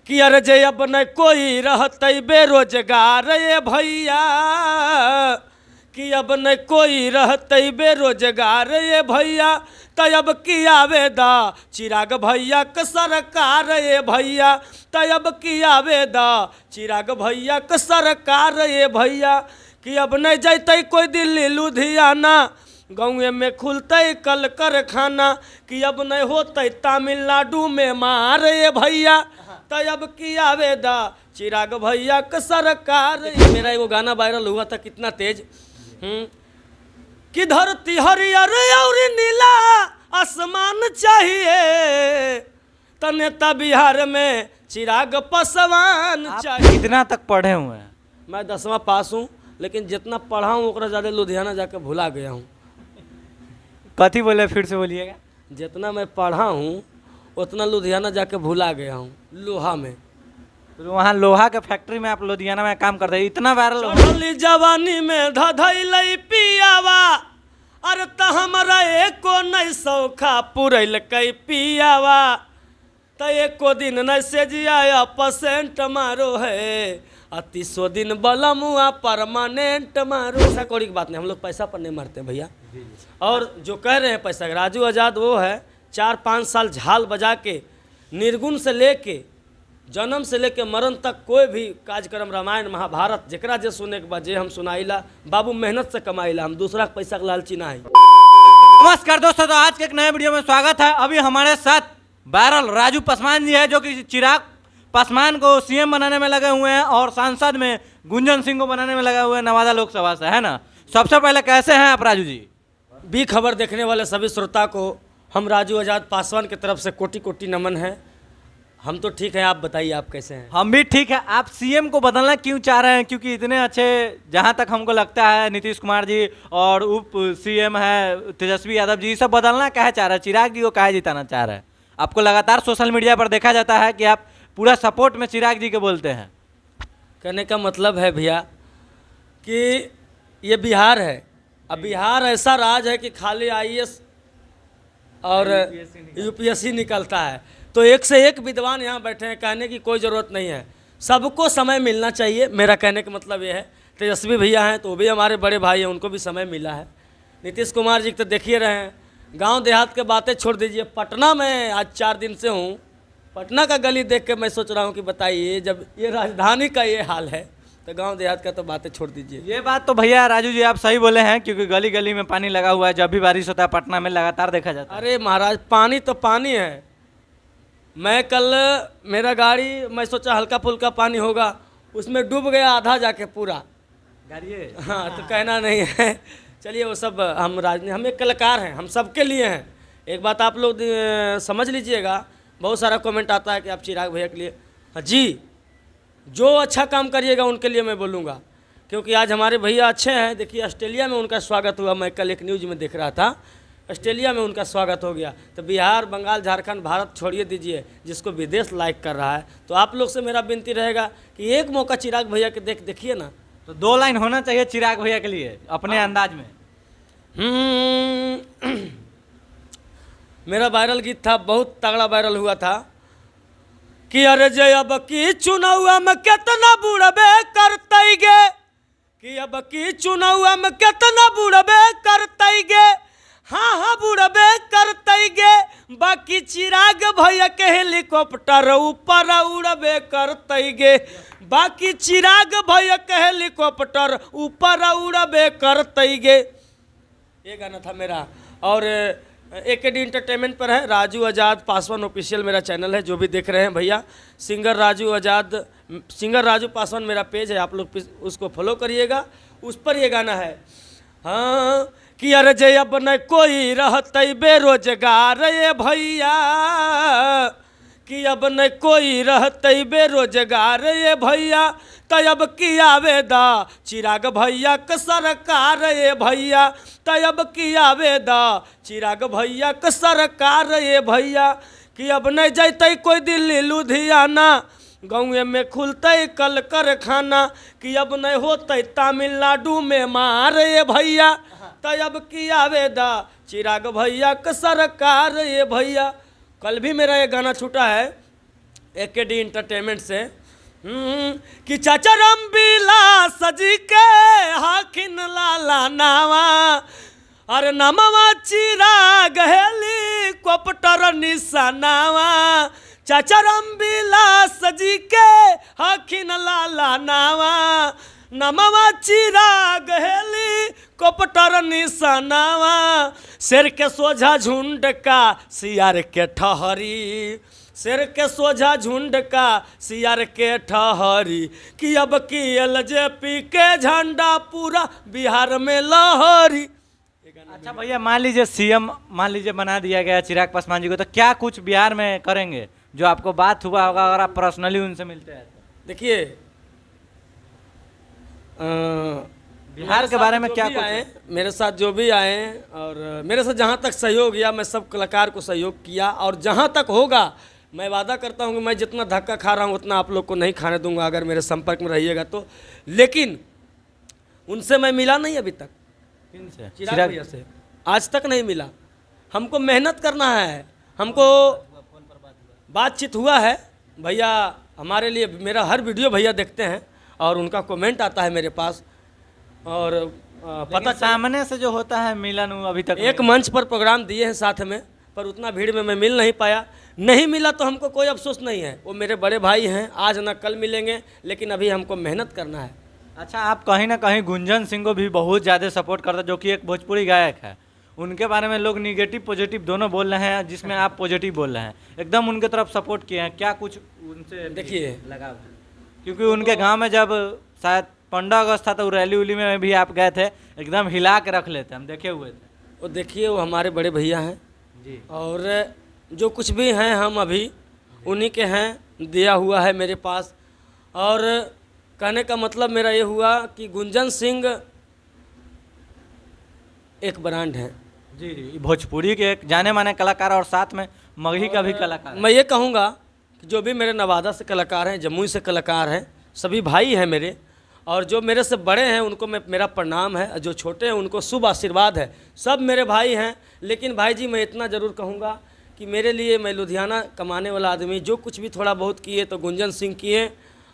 कि अरे जे अब न कोई रहते बेरोजगार ये भैया, कि अब न कोई रहते बेरोजगार ये भैया, तब की आवेदा चिराग भैया क सरकार ये भैया, तब की आवेदा चिराग भैया क सरकार ये भैया। कि अब न जैते कोई दिल्ली लुधियाना, गाँव में खुलते कल कारखाना, कि अब नहीं होते तमिलनाडु में मार ये भैया, तब की आवेदा चिराग भैया क सरकार। मेरा एगो गाना वायरल हुआ था कितना तेज, कि धरती हरियर और नीला आसमान चाहिए, तो नेता बिहार में चिराग पासवान चाहिए। कितना तक पढ़े हुए हैं? मैं 10वां पास हूँ, लेकिन जितना पढ़ा हूँ उतना ज़्यादा लुधियाना जाकर भुला गया हूँ। कथी बोले, फिर से बोलिएगा। जितना मैं पढ़ा हूँ उतना लुधियाना जाके भुला गया हूँ, लोहा में। तो वहाँ लोहा के फैक्ट्री में आप लुधियाना में काम करते हैं, इतना वायरल हो? चढ़ली जवानी में धधैल पियावा, अरे त हमरा एको नहीं सौखा पुरैल कई पियावा, त एको दिन नहीं से जिया परसेंट मारो है, 30 दिन बलमुआ परमानेंट मारो। ऐसा कौड़ी की बात नहीं, हम लोग पैसा पर नहीं मरते भैया। और जो कह रहे हैं पैसा, राजू आज़ाद वो है 4-5 साल झाल बजा के निर्गुण से लेके जन्म से लेके मरण तक कोई भी कार्यक्रम रामायण महाभारत जरा जे सुने के बाद जे हम सुनाइला, बाबू मेहनत से कमाइला, हम दूसरा पैसा का लालची ना है। नमस्कार दोस्तों, तो आज के एक नए वीडियो में स्वागत है। अभी हमारे साथ वायरल राजू पासवान जी है, जो कि चिराग पासवान को सीएम बनाने में लगे हुए हैं और सांसद में गुंजन सिंह को बनाने में लगे हुए हैं नवादा लोकसभा से, है ना। सबसे पहले कैसे हैं आप राजू जी? बी खबर देखने वाले सभी श्रोता को हम राजू आज़ाद पासवान की तरफ से कोटि कोटि नमन है। हम तो ठीक है, आप बताइए आप कैसे हैं? हम भी ठीक है। आप सीएम को बदलना क्यों चाह रहे हैं? क्योंकि इतने अच्छे, जहां तक हमको लगता है, नीतीश कुमार जी और उप सीएम है तेजस्वी यादव जी, सब बदलना काहे चाह रहे हैं? चिराग जी को काहे जिताना चाह रहे हैं? आपको लगातार सोशल मीडिया पर देखा जाता है कि आप पूरा सपोर्ट में चिराग जी के बोलते हैं। कहने का मतलब है भैया कि ये बिहार है, अब बिहार ऐसा राज है कि खाली आईएएस और यूपीएससी निकलता है, तो एक से एक विद्वान यहाँ बैठे हैं, कहने की कोई ज़रूरत नहीं है, सबको समय मिलना चाहिए। मेरा कहने का मतलब ये है, तेजस्वी भैया हैं तो वो भी हमारे बड़े भाई हैं, उनको भी समय मिला है। नीतीश कुमार जी तो देखिए रहे हैं, गांव देहात के बातें छोड़ दीजिए, पटना में आज 4 दिन से हूँ, पटना का गली देख के मैं सोच रहा हूँ कि बताइए, जब ये राजधानी का ये हाल है तो गांव देहात का तो बातें छोड़ दीजिए। ये बात तो भैया राजू जी आप सही बोले हैं, क्योंकि गली गली में पानी लगा हुआ है, जब भी बारिश होता है पटना में लगातार देखा जाता है। अरे महाराज, पानी तो पानी है। मैं कल मेरा गाड़ी, मैं सोचा हल्का फुल्का पानी होगा, उसमें डूब गया आधा जाके पूरा गाड़ी। हाँ, तो कहना नहीं है। चलिए वो सब हम एक कलाकार हैं, हम सबके लिए हैं। एक बात आप लोग समझ लीजिएगा, बहुत सारा कमेंट आता है कि आप चिराग भैया के लिए। हाँ जी, जो अच्छा काम करिएगा उनके लिए मैं बोलूँगा, क्योंकि आज हमारे भैया अच्छे हैं। देखिए ऑस्ट्रेलिया में उनका स्वागत हुआ, मैं कल एक न्यूज़ में देख रहा था, ऑस्ट्रेलिया में उनका स्वागत हो गया। तो बिहार, बंगाल, झारखंड, भारत छोड़िए दीजिए, जिसको विदेश लाइक कर रहा है। तो आप लोग से मेरा विनती रहेगा कि एक मौका चिराग भैया के देखिए ना। तो 2 लाइन होना चाहिए चिराग भैया के लिए अपने अंदाज में। मेरा वायरल गीत था, बहुत तगड़ा वायरल हुआ था, कि अरे जय अब की चुनाव में कितना बुढ़बे करते गे, कि अब की चुनाव में कितना बुढ़बे करते गे, हाँ हाँ बुढ़बे करते गे, बाकी चिराग भैया के हेलीकॉप्टर ऊपर उड़बे करते गे, बाकी चिराग भैया के हेलीकॉप्टर ऊपर उड़बे करते गे। ये गाना था मेरा। और एकेडी एंटरटेनमेंट पर है, राजू आज़ाद पासवान ऑफिशियल मेरा चैनल है, जो भी देख रहे हैं भैया, सिंगर राजू पासवान मेरा पेज है, आप लोग उसको फॉलो करिएगा, उस पर ये गाना है। हाँ, कि अरे जे अब न कोई रहते बेरोजगार ये भैया, कि अब न कोई रहते बेरोजगार ये भैया, तब की आवेदा चिराग भैया क सरकार ये भैया, तब की आवेदा चिराग भैया क सरकार ये भैया। कि अब नहीं जैते कोई दिल्ली लुधियाना, गाँव में खुलते कल कारखाना, कि अब नहीं होते तमिलनाडु में मार ये भैया, तब की आवेदा चिराग भैया क सरकार ये भैया। कल भी मेरा ये गाना छूटा है, AKD इंटरटेनमेंट से कि चाचा रंबीला सजी के हाखिन लाला नावा अरे नमवा चिरा गहेली कोपटर निशानावा चाचा रंबीला सजी के हाखिन लाला नावा नमवा चिरा गहेली कोपटर निशानावा शेर के सोझा झुंड का सियार के ठहरी शेर के सोझा झुंड का सियार के ठहरी कि अब की LJP के झंडा पूरा बिहार में लहरी। अच्छा भैया, मान लीजिए सीएम मान लीजिए बना दिया गया चिराग पासवान जी को, तो क्या कुछ बिहार में करेंगे जो आपको बात हुआ होगा अगर आप पर्सनली उनसे मिलते हैं तो? देखिए बिहार के बारे में क्या कुछ आए मेरे साथ जो भी आए और मेरे साथ जहाँ तक सहयोग किया मैं सब कलाकार को सहयोग किया और जहाँ तक होगा मैं वादा करता हूँ कि मैं जितना धक्का खा रहा हूँ उतना आप लोग को नहीं खाने दूंगा अगर मेरे संपर्क में रहिएगा तो। लेकिन उनसे मैं मिला नहीं अभी तक, किनसे? चिराग भैया से आज तक नहीं मिला। हमको मेहनत करना है, हमको बातचीत हुआ है भैया हमारे लिए, मेरा हर वीडियो भैया देखते हैं और उनका कमेंट आता है मेरे पास और पता सामने से जो होता है मिलन वो अभी तक एक मंच पर प्रोग्राम दिए हैं साथ में, पर उतना भीड़ में मैं मिल नहीं पाया। नहीं मिला तो हमको कोई अफसोस नहीं है, वो मेरे बड़े भाई हैं, आज ना कल मिलेंगे, लेकिन अभी हमको मेहनत करना है। अच्छा, आप कहीं ना कहीं गुंजन सिंह को भी बहुत ज़्यादा सपोर्ट करते हैं जो कि एक भोजपुरी गायक है, उनके बारे में लोग निगेटिव पॉजिटिव दोनों बोल रहे हैं जिसमें आप पॉजिटिव बोल रहे हैं, एकदम उनके तरफ सपोर्ट किए हैं, क्या कुछ उनसे देखिए लगा? क्योंकि उनके गाँव में जब शायद 15 अगस्त था तो रैली उली में भी आप गए थे, एकदम हिला के रख लेते, हम देखे हुए थे। वो देखिए वो हमारे बड़े भैया हैं जी, और जो कुछ भी हैं हम अभी उन्हीं के हैं, दिया हुआ है मेरे पास। और कहने का मतलब मेरा ये हुआ कि गुंजन सिंह एक ब्रांड है। जी जी, भोजपुरी के एक जाने माने कलाकार और साथ में मगही का भी कलाकार है। मैं ये कहूँगा कि जो भी मेरे नवादा से कलाकार हैं, जमुई से कलाकार हैं, सभी भाई हैं मेरे, और जो मेरे से बड़े हैं उनको मेरा प्रणाम है, जो छोटे हैं उनको शुभ आशीर्वाद है। सब मेरे भाई हैं। लेकिन भाई जी मैं इतना ज़रूर कहूँगा कि मेरे लिए, मैं लुधियाना कमाने वाला आदमी, जो कुछ भी थोड़ा बहुत किए तो गुंजन सिंह किए,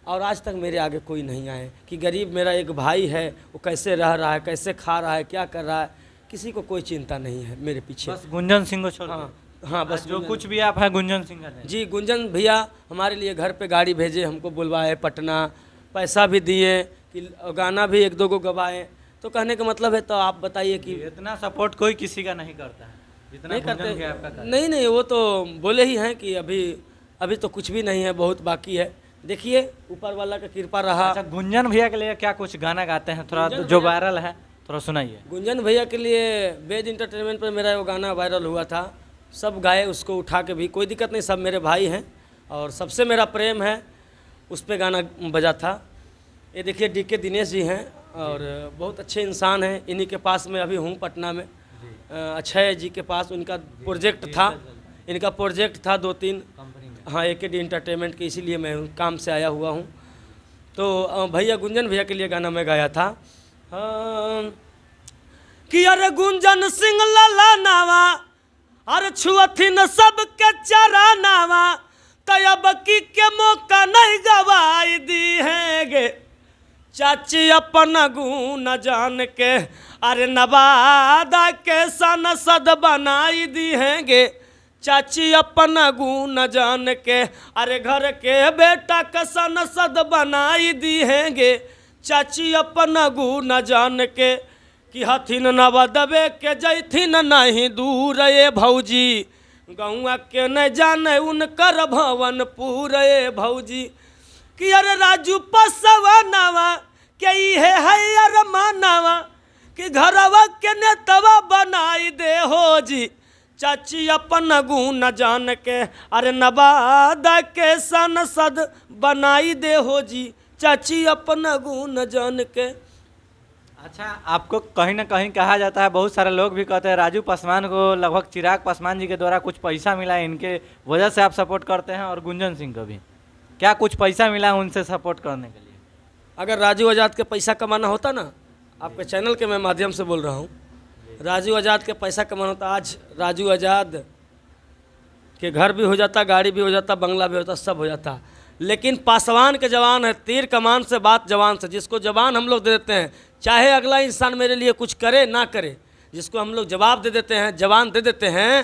और आज तक मेरे आगे कोई नहीं आए कि गरीब मेरा एक भाई है वो कैसे रह रहा है, कैसे खा रहा है, क्या कर रहा है, किसी को कोई चिंता नहीं है मेरे पीछे। बस गुंजन सिंह को छोड़ के। हाँ बस जो कुछ भी आप हैं गुंजन सिंह का है। जी, गुंजन भैया हमारे लिए घर पे गाड़ी भेजे, हमको बुलवाए पटना, पैसा भी दिए कि गाना भी एक दो को गवाए। तो कहने का मतलब है, तो आप बताइए कि इतना सपोर्ट कोई किसी का नहीं करता है जितना नहीं गुंजन करते। के आपका करता है। नहीं, वो तो बोले ही हैं कि अभी तो कुछ भी नहीं है, बहुत बाकी है। देखिए ऊपर वाला का कृपा रहा। अच्छा, गुंजन भैया के लिए क्या कुछ गाना गाते हैं थोड़ा जो वायरल है, थोड़ा सुनाइए। गुंजन भैया के लिए बेज इंटरटेनमेंट पर मेरा वो गाना वायरल हुआ था, सब गाए उसको उठा के भी, कोई दिक्कत नहीं, सब मेरे भाई हैं और सबसे मेरा प्रेम है, उस पर गाना बजा था। ये देखिए DK दिनेश जी हैं और बहुत अच्छे इंसान हैं, इन्हीं के पास मैं अभी हूँ पटना में। अक्षय जी के पास उनका प्रोजेक्ट था, इनका प्रोजेक्ट था 2-3, हाँ AKD इंटरटेनमेंट के, इसीलिए मैं काम से आया हुआ हूँ। तो भैया गुंजन भैया के लिए गाना मैं गाया था कि अरे गुंजन सिंह लाला नावा अरे छुअथिन सबके चारा नावा, तब की के मौका नहीं गवाई दी है गे चाची अपन गुण जान के, अरे नवादा के सांसद बनाई दी हैं गे चाची अपन गुण जान के, अरे घर के बेटा का सांसद बनाई दी हैं गे चाची अपन गुण जान के, कि हथिन नवा दबे के जैथिन नहीं दूर ये भौजी, गौआ के न जाने उनकर भवन पूरे भौजी, कि अरे राजू पसवनवा के है अरे मानवा, कि घरवा के नेतवा बनाई दे हो जी चाची अपन गुण जान के, अरे नवादा के सांसद बनाई दे हो जी चाची अपन गुण जान के। अच्छा, आपको कहीं ना कहीं कहा जाता है, बहुत सारे लोग भी कहते हैं राजू पासवान को लगभग चिराग पासवान जी के द्वारा कुछ पैसा मिला है, इनके वजह से आप सपोर्ट करते हैं, और गुंजन सिंह को भी क्या कुछ पैसा मिला है उनसे सपोर्ट करने के लिए? अगर राजू आज़ाद के पैसा कमाना होता ना, आपके चैनल के मैं माध्यम से बोल रहा हूँ, राजू आज़ाद के पैसा कमाना होता, आज राजू आज़ाद कि घर भी हो जाता, गाड़ी भी हो जाता, बंगला भी होता, सब हो जाता। लेकिन पासवान के जवान है, तीर कमान से बात जवान से। जिसको जवान हम लोग दे देते हैं, चाहे अगला इंसान मेरे लिए कुछ करे ना करे, जिसको हम लोग जवाब दे देते हैं, जवान दे देते हैं,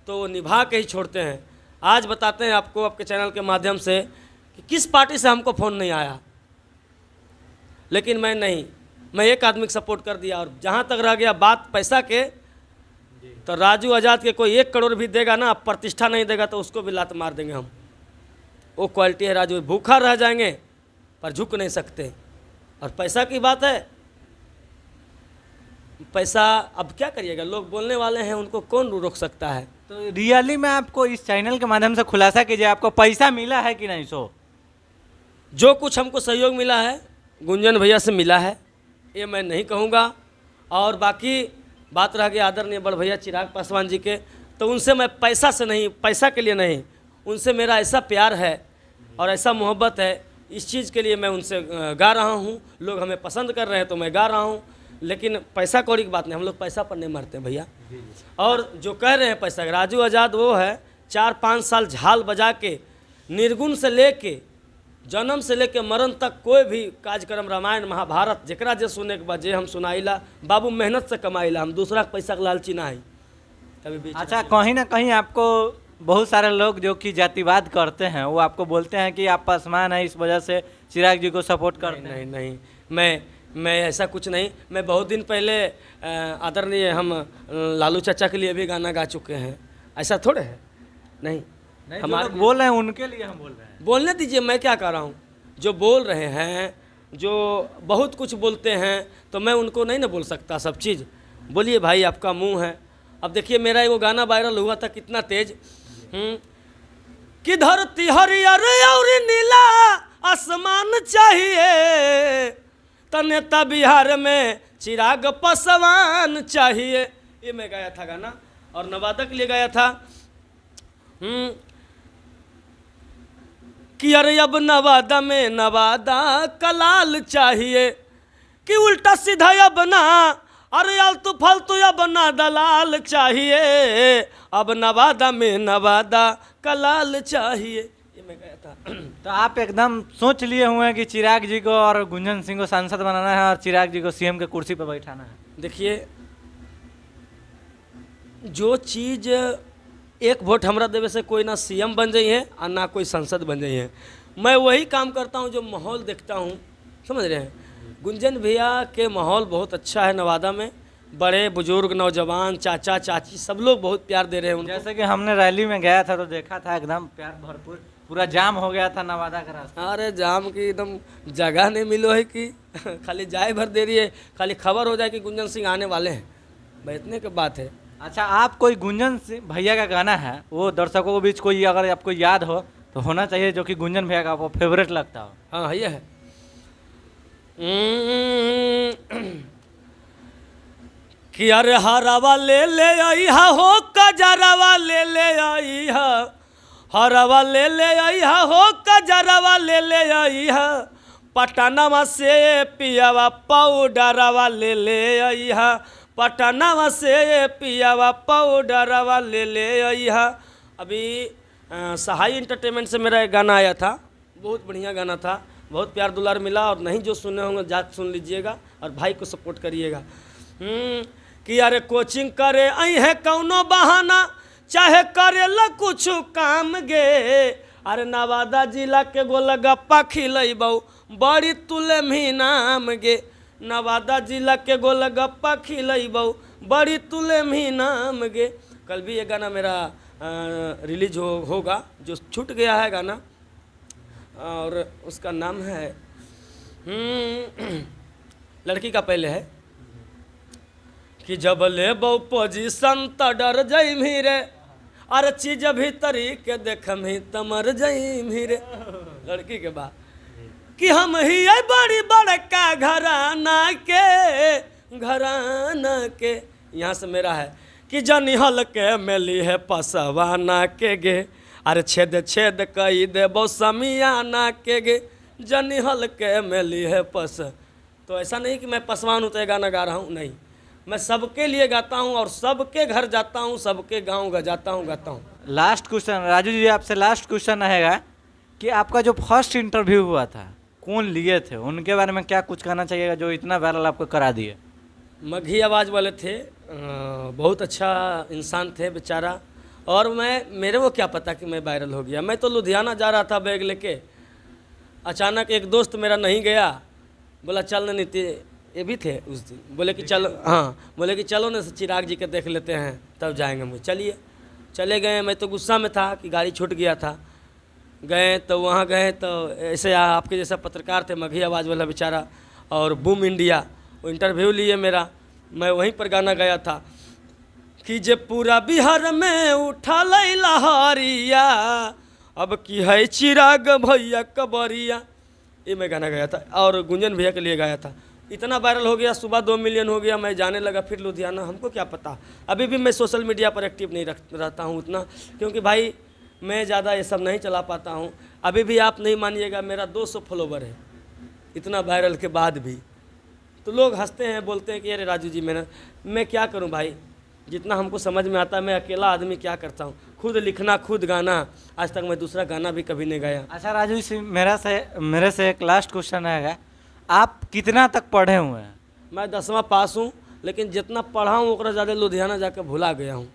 तो वो निभा के ही छोड़ते हैं। आज बताते हैं आपको आपके चैनल के माध्यम से कि किस पार्टी से हमको फ़ोन नहीं आया, लेकिन मैं एक आदमी को सपोर्ट कर दिया। और जहाँ तक रह गया बात पैसा के, तो राजू आज़ाद के कोई 1 करोड़ भी देगा ना, प्रतिष्ठा नहीं देगा तो उसको भी लात मार देंगे हम। वो क्वालिटी है राजू, भूखा रह जाएंगे पर झुक नहीं सकते। और पैसा की बात है, पैसा अब क्या करिएगा, लोग बोलने वाले हैं, उनको कौन रोक सकता है। तो रियली में आपको इस चैनल के माध्यम से खुलासा कीजिए, आपको पैसा मिला है कि नहीं? जो कुछ हमको सहयोग मिला है गुंजन भैया से मिला है, ये मैं नहीं कहूँगा। और बाकी बात रह गई आदरणीय बड़ भैया चिराग पासवान जी के, तो उनसे मैं पैसा से नहीं, पैसा के लिए नहीं, उनसे मेरा ऐसा प्यार है और ऐसा मोहब्बत है, इस चीज़ के लिए मैं उनसे गा रहा हूँ। लोग हमें पसंद कर रहे हैं तो मैं गा रहा हूँ, लेकिन पैसा कौड़ी की बात नहीं, हम लोग पैसा पर नहीं मरते भैया। और जो कह रहे हैं पैसा, राजू आज़ाद वो है 4-5 साल झाल बजा के निर्गुण से लेके जन्म से लेके मरण तक कोई भी कार्यक्रम रामायण महाभारत जकरा जे सुने के बाद जे हम सुनाइला, बाबू मेहनत से कमाइला, हम दूसरा के पैसा के लालची ना है कभी भी। अच्छा, कहीं ना कहीं आपको बहुत सारे लोग जो कि जातिवाद करते हैं वो आपको बोलते हैं कि आप पासवान हैं, इस वजह से चिराग जी को सपोर्ट करते हैं। नहीं, मैं ऐसा कुछ नहीं। मैं बहुत दिन पहले आदरणीय हम लालू चाचा के लिए भी गाना गा चुके हैं, ऐसा थोड़े है। नहीं, हमारे बोल रहे हैं उनके लिए हम बोल रहे हैं। बोलने दीजिए, मैं क्या कर रहा हूँ। जो बोल रहे हैं, जो बहुत कुछ बोलते हैं, तो मैं उनको नहीं ना बोल सकता सब चीज़। बोलिए भाई, आपका मुंह है। अब देखिए मेरा वो गाना वायरल हुआ था कितना तेज, कि धरती हरियर और नीला आसमान चाहिए, तो नेता बिहार में चिराग पासवान चाहिए, ये मैं गाया था गाना। और नवादा के लिए गाया था कि अरे अब नवादा में नवादा कलाल चाहिए, कि उल्टा सीधा अब ना, अरे आलतू फालतू अब ना दलाल चाहिए, अब नवादा में नवादा कलाल चाहिए, ये मैं गया था। तो आप एकदम सोच लिए हुए हैं कि चिराग जी को और गुंजन सिंह को सांसद बनाना है और चिराग जी को सीएम के कुर्सी पर बैठाना है। देखिए, जो चीज़ एक वोट हमरा देवे से कोई ना सीएम बन जाई है और ना कोई संसद बन जाई है। मैं वही काम करता हूँ जो माहौल देखता हूँ, समझ रहे हैं। गुंजन भैया के माहौल बहुत अच्छा है नवादा में, बड़े बुजुर्ग नौजवान चाचा चाची सब लोग बहुत प्यार दे रहे हैं उनको। जैसे कि हमने रैली में गया था तो देखा था एकदम प्यार भरपूर, पूरा जाम हो गया था नवादा का रास्ता। अरे जाम की एकदम जगह नहीं मिलो है कि खाली जाए भर दे रही है, खाली खबर हो जाए कि गुंजन सिंह आने वाले हैं, बैठने की बात है। अच्छा, आप कोई गुंजन सिंह भैया का गाना है वो दर्शकों के बीच कोई अगर आपको याद हो तो होना चाहिए जो कि गुंजन भैया का आपको फेवरेट लगता हो। हाँ, ये है कि अरे हरावा ले आई हा हो, कजरावा ले आई हा, हरावा ले आई हा हो, कजरावा ले आई हा, पटनावा से पियावा पाउडरवा ले आई हा, पटनावा से पियावा पाउडरवा ले आई हा। अभी सहाय एंटरटेनमेंट से मेरा एक गाना आया था, बहुत बढ़िया गाना था, बहुत प्यार दुलार मिला। और नहीं जो सुने होंगे जाके सुन लीजिएगा और भाई को सपोर्ट करिएगा। कि अरे कोचिंग करे आई है कौनो बहाना, चाहे करेला कुछ काम गे, अरे नवादा जिला के गोलगप्पा खिलैबौ बड़ी तुले भी नाम गे, नवादा जिला के गोलगप्पा खिलैबौ बड़ी तुले भी नाम गे। कल भी ये गाना मेरा रिलीज होगा, जो छूट गया है गाना, और उसका नाम है लड़की का पहले है कि जब ले बो पोजीशन त डर जाई मीरे, अरे चीज भीतरी के देख मी तमर जाई मीरे। लड़की के बाद कि हम ही बड़ी बड़का घराना के, यहाँ से मेरा है कि जनी हल के मेली है पसवाना के गे, अरे छेद छेद कई देबो समियाना के गे, जनी हल के मेली है पस। तो ऐसा नहीं कि मैं पसवान हूँ तो गाना गा रहा हूँ, नहीं, मैं सबके लिए गाता हूँ और सबके घर जाता हूँ, सबके गाँव जाता हूँ, गाता हूँ। लास्ट क्वेश्चन राजू जी, आपसे लास्ट क्वेश्चन रहेगा कि आपका जो फर्स्ट इंटरव्यू हुआ था, कौन लिए थे, उनके बारे में क्या कुछ कहना चाहिएगा जो इतना वायरल आपको करा दिए? मघी आवाज़ वाले थे, बहुत अच्छा इंसान थे बेचारा। और मेरे को क्या पता कि मैं वायरल हो गया। मैं तो लुधियाना जा रहा था बैग लेके, अचानक एक दोस्त मेरा नहीं गया, बोला चल ना नीति, ये भी थे उस दिन, बोले कि चलो, हाँ बोले कि चलो ना चिराग जी के देख लेते हैं तब जाएंगे। मुझे चलिए, चले गए। मैं तो गुस्सा में था कि गाड़ी छूट गया था। गए तो वहाँ गए तो ऐसे आपके जैसा पत्रकार थे, मघी आवाज़ वाला बेचारा, और बूम इंडिया, वो इंटरव्यू लिए मेरा। मैं वहीं पर गाना गाया था कि जे पूरा बिहार में उठा लई लहरिया, अब की है चिराग भैया कबरिया, ये मैं गाना गाया था। और गुंजन भैया के लिए गाया था। इतना वायरल हो गया, सुबह 2 मिलियन हो गया। मैं जाने लगा फिर लुधियाना। हमको क्या पता, अभी भी मैं सोशल मीडिया पर एक्टिव नहीं रहता हूँ उतना, क्योंकि भाई मैं ज़्यादा ये सब नहीं चला पाता हूँ। अभी भी आप नहीं मानिएगा, मेरा 200 फॉलोवर है इतना वायरल के बाद भी। तो लोग हंसते हैं, बोलते हैं कि अरे राजू जी मैं क्या करूं भाई, जितना हमको समझ में आता है। मैं अकेला आदमी क्या करता हूं, खुद लिखना खुद गाना। आज तक मैं दूसरा गाना भी कभी नहीं गाया। अच्छा राजू जी, मेरे से एक लास्ट क्वेश्चन आएगा, आप कितना तक पढ़े हुए हैं? मैं 10वां पास हूं, लेकिन जितना पढ़ा हूँ उतना ज़्यादा लुधियाना जाकर भुला गया हूँ।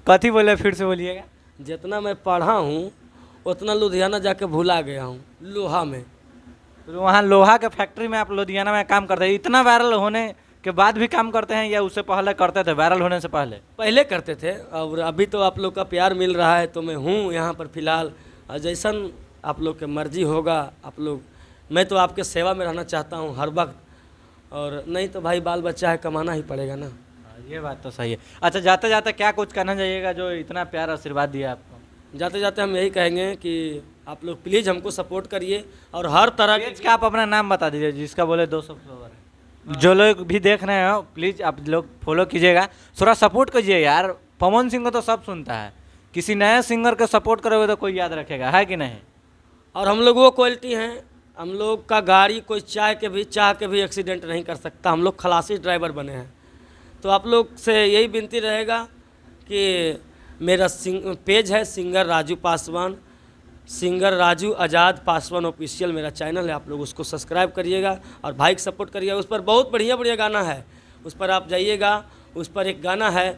कथी बोले, फिर से बोलिएगा। जितना मैं पढ़ा हूँ उतना लुधियाना जाकर भुला गया हूँ, लोहा में। तो वहाँ लोहा के फैक्ट्री में आप लुधियाना में काम करते हैं, इतना वायरल होने के बाद भी काम करते हैं या उससे पहले करते थे, वायरल होने से पहले? पहले करते थे, और अभी तो आप लोग का प्यार मिल रहा है तो मैं हूँ यहाँ पर फिलहाल। और जैसन आप लोग के मर्जी होगा, आप लोग, मैं तो आपके सेवा में रहना चाहता हूँ हर वक्त, और नहीं तो भाई बाल बच्चा है, कमाना ही पड़ेगा ना। ये बात तो सही है। अच्छा, जाते जाते क्या कुछ कहना चाहिएगा जो इतना प्यार आशीर्वाद दिया आपको? जाते जाते हम यही कहेंगे कि आप लोग प्लीज़ हमको सपोर्ट करिए, और हर तरह पेज का आप अपना नाम बता दीजिए जिसका बोले 200 फॉलोवर है। जो लोग भी देख रहे हो प्लीज़ आप लोग फॉलो कीजिएगा, थोड़ा सपोर्ट कीजिए यार। पवन सिंह को तो सब सुनता है, किसी नए सिंगर को सपोर्ट करोगे तो कोई याद रखेगा, है कि नहीं? और हम लोग वो क्वालिटी हैं, हम लोग का गाड़ी कोई चाह के भी एक्सीडेंट नहीं कर सकता। हम लोग खलासी ड्राइवर बने हैं। तो आप लोग से यही विनती रहेगा कि मेरा पेज है सिंगर राजू पासवान, सिंगर राजू आज़ाद पासवान ऑफिशियल मेरा चैनल है। आप लोग उसको सब्सक्राइब करिएगा और भाई को सपोर्ट करिएगा। उस पर बहुत बढ़िया बढ़िया गाना है, उस पर आप जाइएगा। उस पर एक गाना है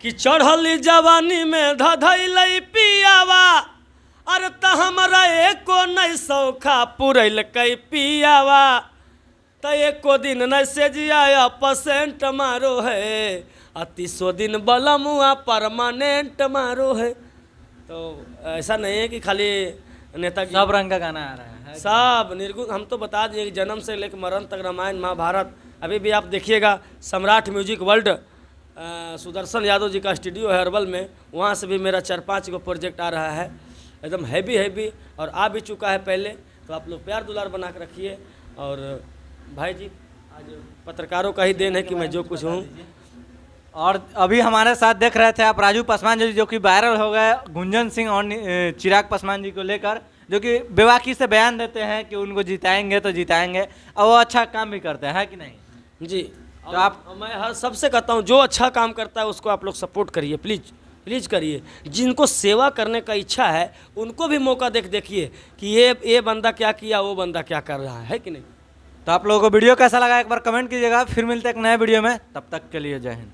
कि चढ़ली जवानी में धधैलै पियावा, अरे त हमरा एको नहीं सौखा पुरैल कै पियावा, त एको दिन नहीं से जिया परसेंट मारो है, 30 दिन बलमुआ परमानेंट मारो है। तो ऐसा नहीं है कि खाली नेताजी, सब रंग का गाना आ रहा है सब निर्गुण। हम तो बता दें कि जन्म से लेकर मरण तक रामायण महाभारत। अभी भी आप देखिएगा सम्राट म्यूजिक वर्ल्ड, सुदर्शन यादव जी का स्टूडियो है अरवल में, वहाँ से भी मेरा 4-5 को प्रोजेक्ट आ रहा है, एकदम हैवी और आ भी चुका है पहले। तो आप लोग प्यार दुलार बना के रखिए। और भाई जी, आज पत्रकारों का ही देन है कि मैं जो कुछ हूँ। और अभी हमारे साथ देख रहे थे आप राजू पासवान जी, जो कि वायरल हो गए गुंजन सिंह और चिराग पासवान जी को लेकर, जो कि बेबाकी से बयान देते हैं कि उनको जिताएंगे तो जिताएंगे, और वो अच्छा काम भी करते हैं, कि नहीं जी? तो आप, मैं हर सबसे कहता हूँ जो अच्छा काम करता है उसको आप लोग सपोर्ट करिए, प्लीज़ करिए। जिनको सेवा करने का इच्छा है उनको भी मौका देखिए कि ये बंदा क्या किया, वो बंदा क्या कर रहा है कि नहीं। तो आप लोगों को वीडियो कैसा लगा एक बार कमेंट कीजिएगा। फिर मिलते हैं एक नए वीडियो में, तब तक के लिए जय हिंद।